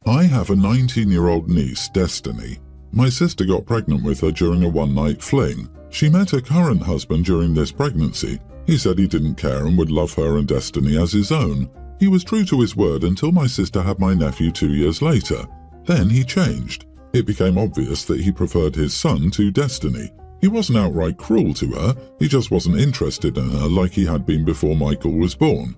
I have a 19-year-old niece, Destiny. My sister got pregnant with her during a one-night fling. She met her current husband during this pregnancy. He said he didn't care and would love her and Destiny as his own. He was true to his word until my sister had my nephew 2 years later. Then he changed. It became obvious that he preferred his son to Destiny. He wasn't outright cruel to her, he just wasn't interested in her like he had been before Michael was born.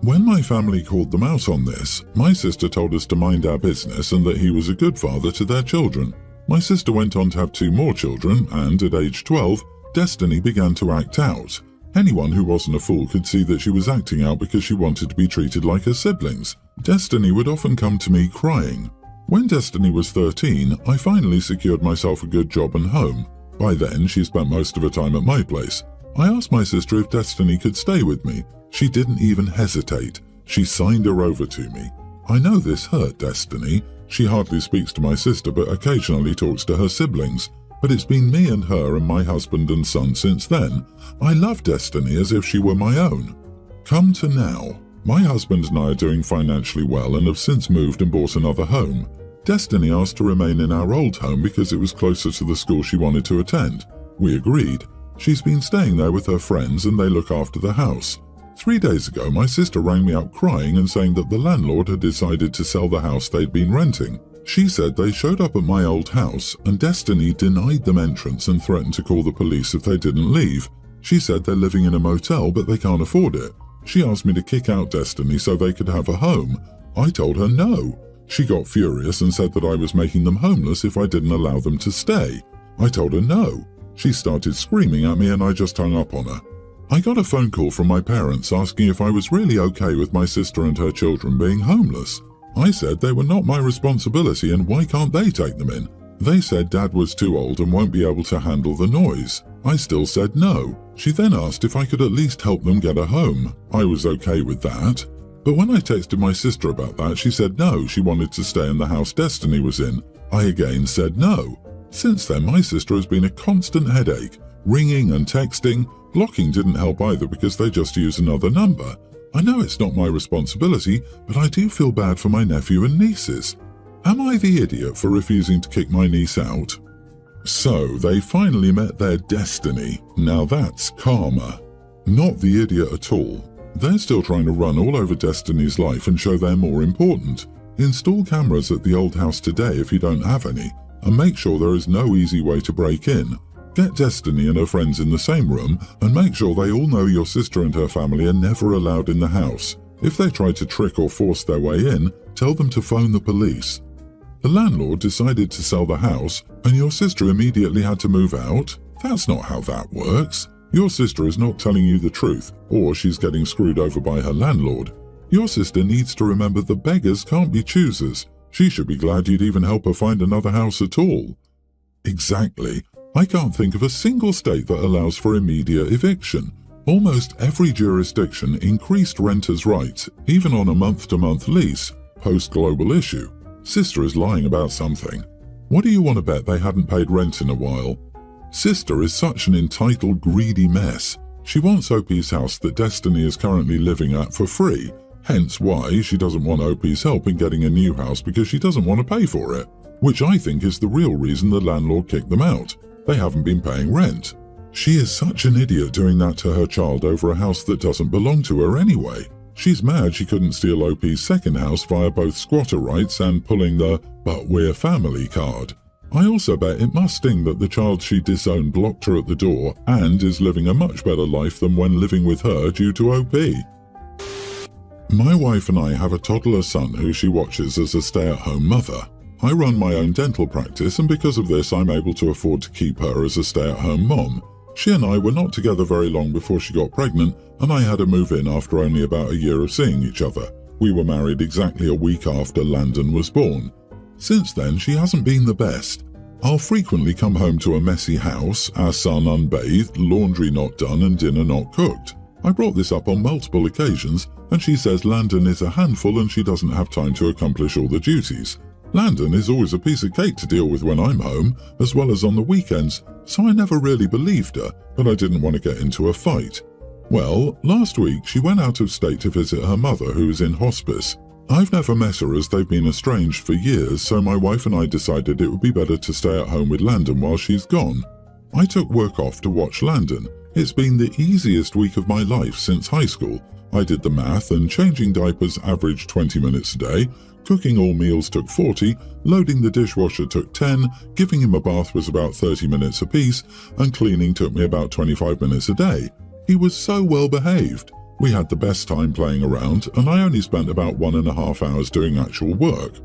When my family called them out on this, my sister told us to mind our business and that he was a good father to their children. My sister went on to have 2 more children and, at age 12, Destiny began to act out. Anyone who wasn't a fool could see that she was acting out because she wanted to be treated like her siblings. Destiny would often come to me crying. When Destiny was 13, I finally secured myself a good job and home. By then, she spent most of her time at my place. I asked my sister if Destiny could stay with me. She didn't even hesitate. She signed her over to me. I know this hurt Destiny. She hardly speaks to my sister but occasionally talks to her siblings. But it's been me and her and my husband and son since then. I love Destiny as if she were my own. Come to now. My husband and I are doing financially well and have since moved and bought another home. Destiny asked to remain in our old home because it was closer to the school she wanted to attend. We agreed. She's been staying there with her friends and they look after the house. 3 days ago, my sister rang me up crying and saying that the landlord had decided to sell the house they'd been renting. She said they showed up at my old house and Destiny denied them entrance and threatened to call the police if they didn't leave. She said they're living in a motel but they can't afford it. She asked me to kick out Destiny so they could have a home. I told her no. She got furious and said that I was making them homeless if I didn't allow them to stay. I told her no. She started screaming at me and I just hung up on her. I got a phone call from my parents asking if I was really okay with my sister and her children being homeless. I said they were not my responsibility and why can't they take them in? They said Dad was too old and won't be able to handle the noise. I still said no. She then asked if I could at least help them get a home. I was okay with that. But when I texted my sister about that, she said no, she wanted to stay in the house Destiny was in. I again said no. Since then, my sister has been a constant headache, ringing and texting. Blocking didn't help either because they just use another number. I know it's not my responsibility, but I do feel bad for my nephew and nieces. Am I the idiot for refusing to kick my niece out? So, they finally met their destiny. Now that's karma. Not the idiot at all. They're still trying to run all over Destiny's life and show they're more important. Install cameras at the old house today if you don't have any, and make sure there is no easy way to break in. Get Destiny and her friends in the same room and make sure they all know your sister and her family are never allowed in the house. If they try to trick or force their way in, tell them to phone the police. The landlord decided to sell the house and your sister immediately had to move out? That's not how that works. Your sister is not telling you the truth, or she's getting screwed over by her landlord. Your sister needs to remember that beggars can't be choosers. She should be glad you'd even help her find another house at all. Exactly. I can't think of a single state that allows for immediate eviction. Almost every jurisdiction increased renters' rights, even on a month-to-month lease, post-global issue. Sister is lying about something. What do you want to bet they hadn't paid rent in a while? Sister is such an entitled, greedy mess. She wants OP's house that Destiny is currently living at for free, hence why she doesn't want OP's help in getting a new house because she doesn't want to pay for it, which I think is the real reason the landlord kicked them out. They haven't been paying rent. She is such an idiot doing that to her child over a house that doesn't belong to her anyway. She's mad she couldn't steal OP's second house via both squatter rights and pulling the "but we're family" card. I also bet it must sting that the child she disowned blocked her at the door and is living a much better life than when living with her due to OP. My wife and I have a toddler son who she watches as a stay-at-home mother. I run my own dental practice and because of this I'm able to afford to keep her as a stay-at-home mom. She and I were not together very long before she got pregnant and I had her move in after only about a year of seeing each other. We were married exactly a week after Landon was born. Since then, she hasn't been the best. I'll frequently come home to a messy house, our son unbathed, laundry not done and dinner not cooked. I brought this up on multiple occasions and she says Landon is a handful and she doesn't have time to accomplish all the duties. Landon is always a piece of cake to deal with when I'm home, as well as on the weekends, so I never really believed her, but I didn't want to get into a fight. Well, last week she went out of state to visit her mother who is in hospice. I've never met her as they've been estranged for years, so my wife and I decided it would be better to stay at home with Landon while she's gone. I took work off to watch Landon. It's been the easiest week of my life since high school. I did the math and changing diapers averaged 20 minutes a day, cooking all meals took 40, loading the dishwasher took 10, giving him a bath was about 30 minutes apiece, and cleaning took me about 25 minutes a day. He was so well behaved. We had the best time playing around, and I only spent about 1.5 hours doing actual work.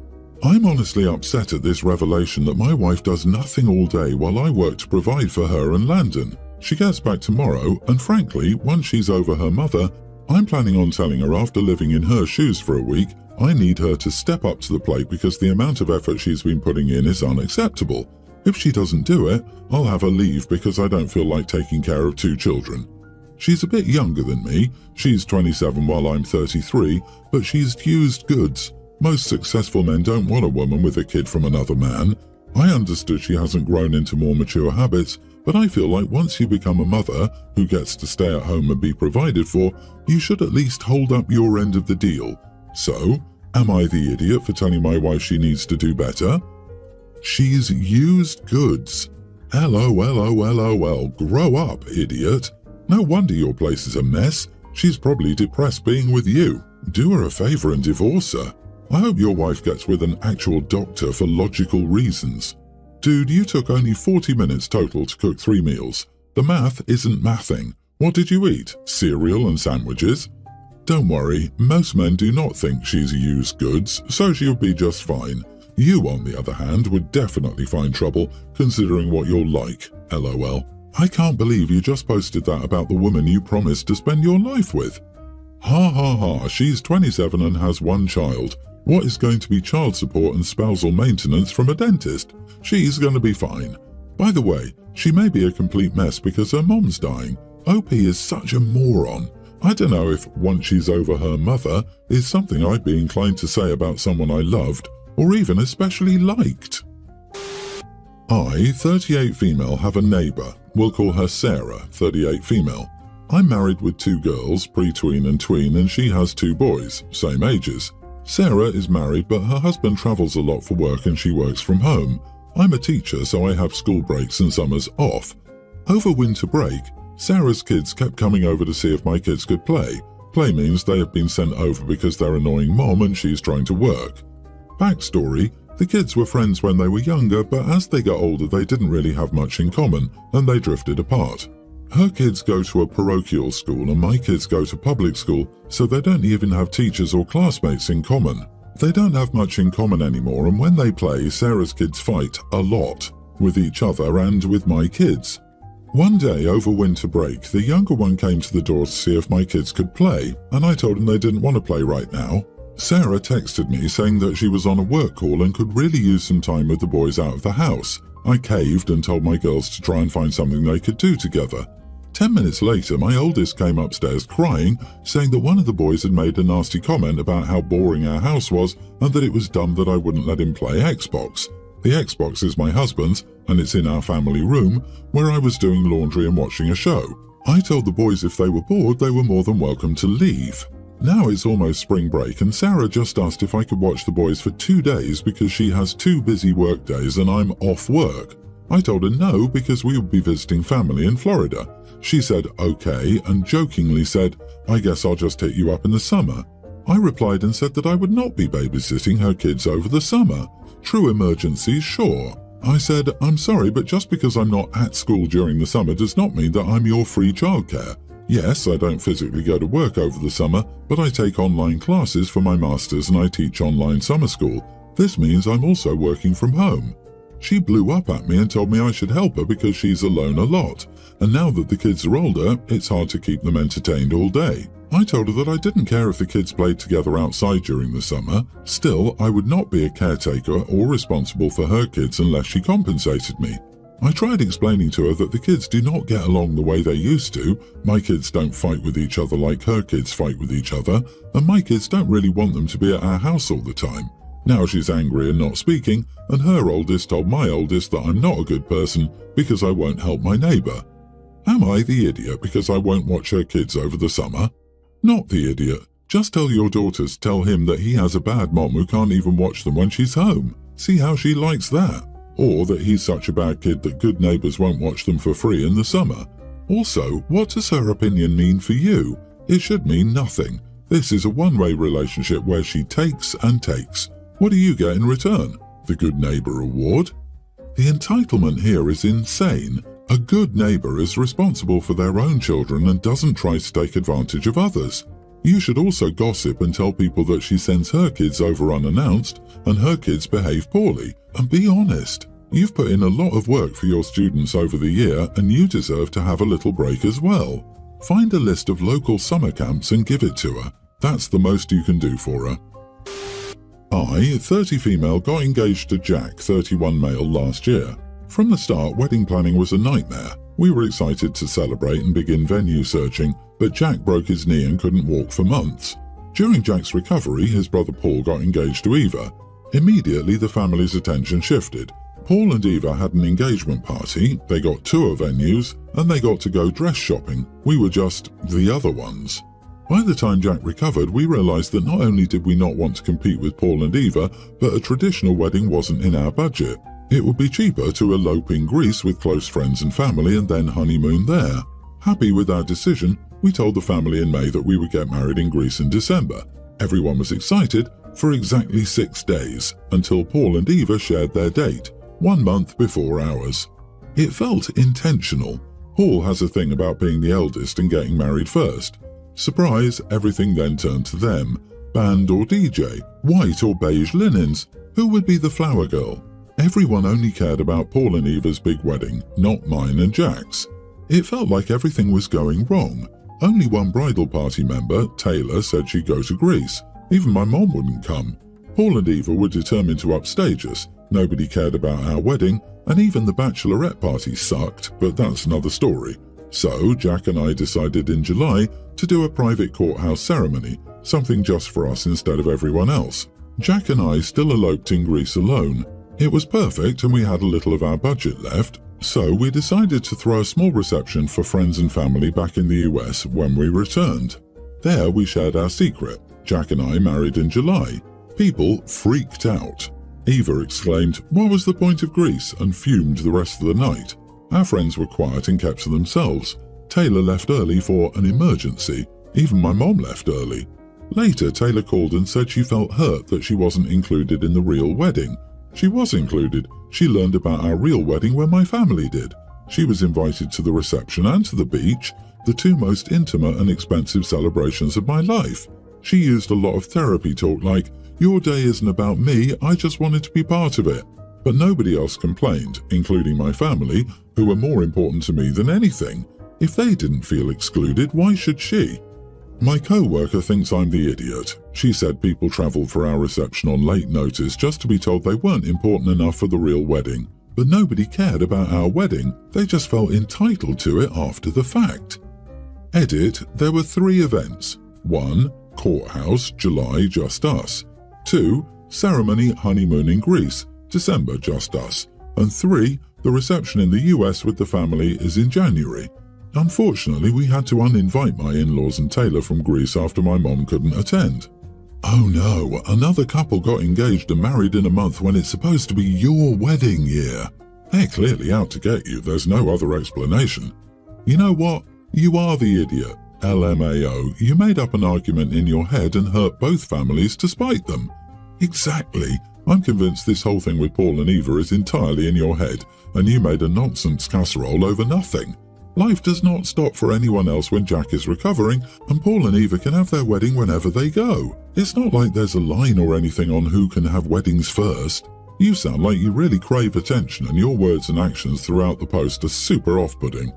I'm honestly upset at this revelation that my wife does nothing all day while I work to provide for her and Landon. She gets back tomorrow, and frankly, once she's over her mother, I'm planning on telling her after living in her shoes for a week, I need her to step up to the plate because the amount of effort she's been putting in is unacceptable. If she doesn't do it, I'll have her leave because I don't feel like taking care of 2 children. She's a bit younger than me. She's 27 while I'm 33, but she's used goods. Most successful men don't want a woman with a kid from another man. I understood she hasn't grown into more mature habits, but I feel like once you become a mother who gets to stay at home and be provided for, you should at least hold up your end of the deal. So, am I the idiot for telling my wife she needs to do better? She's used goods. LOL, grow up, idiot. No wonder your place is a mess. She's probably depressed being with you. Do her a favor and divorce her. I hope your wife gets with an actual doctor for logical reasons. Dude, you took only 40 minutes total to cook 3 meals. The math isn't mathing. What did you eat? Cereal and sandwiches? Don't worry, most men do not think she's used goods, so she'll be just fine. You, on the other hand, would definitely find trouble, considering what you're like. LOL. I can't believe you just posted that about the woman you promised to spend your life with. Ha ha ha, she's 27 and has 1 child. What is going to be child support and spousal maintenance from a dentist? She's going to be fine. By the way, she may be a complete mess because her mom's dying. OP is such a moron. I don't know if once she's over her mother is something I'd be inclined to say about someone I loved or even especially liked. I, 38 female, have a neighbour. We'll call her Sarah, 38 female. I'm married with 2 girls, pre-tween and tween, and she has 2 boys, same ages. Sarah is married, but her husband travels a lot for work and she works from home. I'm a teacher, so I have school breaks and summers off. Over winter break, Sarah's kids kept coming over to see if my kids could play. Play means they have been sent over because they're annoying mom and she's trying to work. Backstory, the kids were friends when they were younger, but as they got older they didn't really have much in common and they drifted apart. Her kids go to a parochial school and my kids go to public school, so they don't even have teachers or classmates in common. They don't have much in common anymore, and when they play, Sarah's kids fight a lot with each other and with my kids. One day over winter break, the younger one came to the door to see if my kids could play, and I told them they didn't want to play right now. Sarah texted me saying that she was on a work call and could really use some time with the boys out of the house. I caved and told my girls to try and find something they could do together. 10 minutes later, my oldest came upstairs crying, saying that one of the boys had made a nasty comment about how boring our house was and that it was dumb that I wouldn't let him play Xbox. The Xbox is my husband's, and it's in our family room, where I was doing laundry and watching a show. I told the boys if they were bored, they were more than welcome to leave. Now it's almost spring break, and Sarah just asked if I could watch the boys for 2 days because she has 2 busy work days and I'm off work. I told her no because we would be visiting family in Florida. She said okay and jokingly said, I guess I'll just hit you up in the summer. I replied and said that I would not be babysitting her kids over the summer. True emergencies, sure. I said, I'm sorry, but just because I'm not at school during the summer does not mean that I'm your free childcare. Yes, I don't physically go to work over the summer, but I take online classes for my masters and I teach online summer school. This means I'm also working from home. She blew up at me and told me I should help her because she's alone a lot. And now that the kids are older, it's hard to keep them entertained all day. I told her that I didn't care if the kids played together outside during the summer. Still, I would not be a caretaker or responsible for her kids unless she compensated me. I tried explaining to her that the kids do not get along the way they used to. My kids don't fight with each other like her kids fight with each other, and my kids don't really want them to be at our house all the time. Now she's angry and not speaking, and her oldest told my oldest that I'm not a good person because I won't help my neighbour. Am I the idiot because I won't watch her kids over the summer? Not the idiot, Just tell your daughters, tell him that he has a bad mom who can't even watch them when she's home. See how she likes that. Or that he's such a bad kid that good neighbours won't watch them for free in the summer. Also, what does her opinion mean for you? It should mean nothing. This is a one-way relationship where she takes and takes. What do you get in return? The Good Neighbour Award? The entitlement here is insane. A good neighbour is responsible for their own children and doesn't try to take advantage of others. You should also gossip and tell people that she sends her kids over unannounced and her kids behave poorly. And be honest. You've put in a lot of work for your students over the year and you deserve to have a little break as well. Find a list of local summer camps and give it to her. That's the most you can do for her. I, 30 female, got engaged to Jack, 31 male, last year. From the start, wedding planning was a nightmare. We were excited to celebrate and begin venue searching, but Jack broke his knee and couldn't walk for months. During Jack's recovery, his brother Paul got engaged to Eva. Immediately, the family's attention shifted. Paul and Eva had an engagement party, they got tour venues, and they got to go dress shopping. We were just the other ones. By the time Jack recovered, we realised that not only did we not want to compete with Paul and Eva, but a traditional wedding wasn't in our budget. It would be cheaper to elope in Greece with close friends and family and then honeymoon there. Happy with our decision, we told the family in May that we would get married in Greece in December. Everyone was excited for exactly 6 days, until Paul and Eva shared their date, 1 month before ours. It felt intentional. Paul has a thing about being the eldest and getting married first. Surprise, everything then turned to them. Band or DJ, white or beige linens, who would be the flower girl? Everyone only cared about Paul and Eva's big wedding, not mine and Jack's. It felt like everything was going wrong. Only one bridal party member, Taylor, said she'd go to Greece. Even my mom wouldn't come. Paul and Eva were determined to upstage us. Nobody cared about our wedding, and even the bachelorette party sucked, but that's another story. So Jack and I decided in July to do a private courthouse ceremony, something just for us instead of everyone else. Jack and I still eloped in Greece alone. It was perfect and we had a little of our budget left, so we decided to throw a small reception for friends and family back in the US when we returned. There we shared our secret. Jack and I married in July. People freaked out. Eva exclaimed, "What was the point of Greece?" and fumed the rest of the night. Our friends were quiet and kept to themselves. Taylor left early for an emergency. Even my mom left early. Later, Taylor called and said she felt hurt that she wasn't included in the real wedding. She was included. She learned about our real wedding when my family did. She was invited to the reception and to the beach, the two most intimate and expensive celebrations of my life. She used a lot of therapy talk like, "Your day isn't about me, I just wanted to be part of it." But nobody else complained, including my family, who were more important to me than anything. If they didn't feel excluded, why should she? My co-worker thinks I'm the idiot. She said people travelled for our reception on late notice just to be told they weren't important enough for the real wedding. But nobody cared about our wedding, they just felt entitled to it after the fact. Edit, there were 3 events. 1. Courthouse, July, just us. 2. Ceremony, honeymoon in Greece, December, just us. And 3. The reception in the US with the family is in January. Unfortunately, we had to uninvite my in-laws and Taylor from Greece after my mom couldn't attend. Oh no, another couple got engaged and married in a month when it's supposed to be your wedding year. They're clearly out to get you, there's no other explanation. You know what? You are the idiot. LMAO, you made up an argument in your head and hurt both families to spite them. Exactly. I'm convinced this whole thing with Paul and Eva is entirely in your head, and you made a nonsense casserole over nothing. Life does not stop for anyone else when Jack is recovering, and Paul and Eva can have their wedding whenever they go. It's not like there's a line or anything on who can have weddings first. You sound like you really crave attention, and your words and actions throughout the post are super off-putting.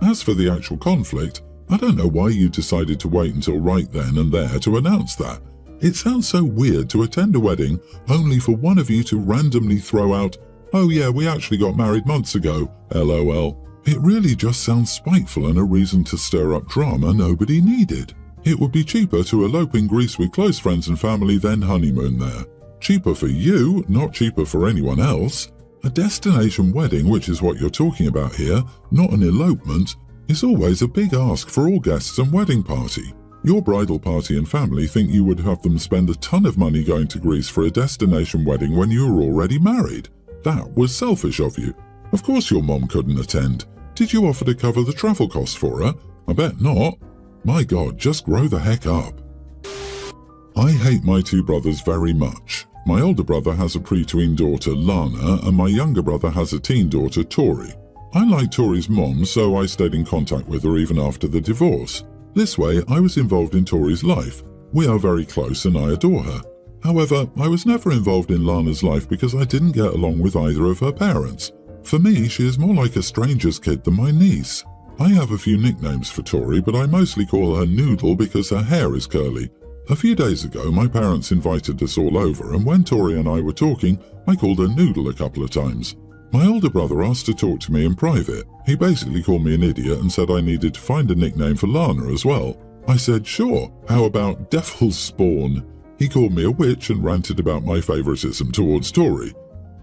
As for the actual conflict, I don't know why you decided to wait until right then and there to announce that. It sounds so weird to attend a wedding only for one of you to randomly throw out, "Oh yeah, we actually got married months ago, LOL. It really just sounds spiteful and a reason to stir up drama nobody needed. It would be cheaper to elope in Greece with close friends and family than honeymoon there. Cheaper for you, not cheaper for anyone else. A destination wedding, which is what you're talking about here, not an elopement, is always a big ask for all guests and wedding party. Your bridal party and family think you would have them spend a ton of money going to Greece for a destination wedding when you were already married. That was selfish of you. Of course your mom couldn't attend. Did you offer to cover the travel costs for her? I bet not. My God, just grow the heck up. I hate my two brothers very much. My older brother has a pre-tween daughter, Lana, and my younger brother has a teen daughter, Tori. I like Tori's mom, so I stayed in contact with her even after the divorce. This way, I was involved in Tori's life. We are very close and I adore her. However, I was never involved in Lana's life because I didn't get along with either of her parents. For me, she is more like a stranger's kid than my niece. I have a few nicknames for Tori, but I mostly call her Noodle because her hair is curly. A few days ago, my parents invited us all over, and when Tori and I were talking, I called her Noodle a couple of times. My older brother asked to talk to me in private. He basically called me an idiot and said I needed to find a nickname for Lana as well. I said, sure, how about Devil's Spawn? He called me a witch and ranted about my favoritism towards Tori.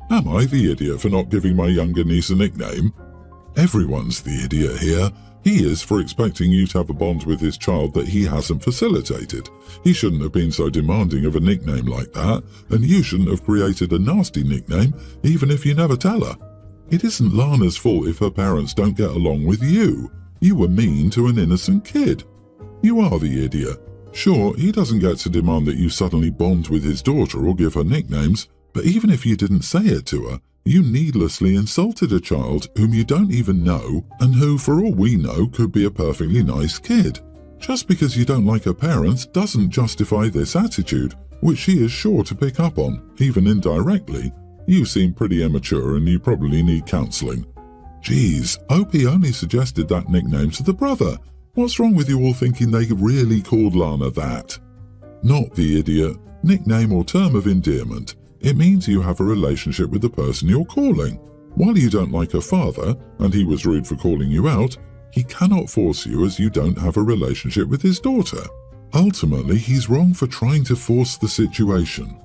Am I the idiot for not giving my younger niece a nickname? Everyone's the idiot here. He is for expecting you to have a bond with his child that he hasn't facilitated. He shouldn't have been so demanding of a nickname like that, and you shouldn't have created a nasty nickname even if you never tell her. It isn't Lana's fault if her parents don't get along with you. You were mean to an innocent kid. You are the idiot. Sure, he doesn't get to demand that you suddenly bond with his daughter or give her nicknames, but even if you didn't say it to her, you needlessly insulted a child whom you don't even know and who, for all we know, could be a perfectly nice kid. Just because you don't like her parents doesn't justify this attitude, which she is sure to pick up on, even indirectly. You seem pretty immature and you probably need counselling. Geez, OP only suggested that nickname to the brother. What's wrong with you all thinking they really called Lana that? Not the idiot. Nickname or term of endearment. It means you have a relationship with the person you're calling. While you don't like her father, and he was rude for calling you out, he cannot force you as you don't have a relationship with his daughter. Ultimately, he's wrong for trying to force the situation.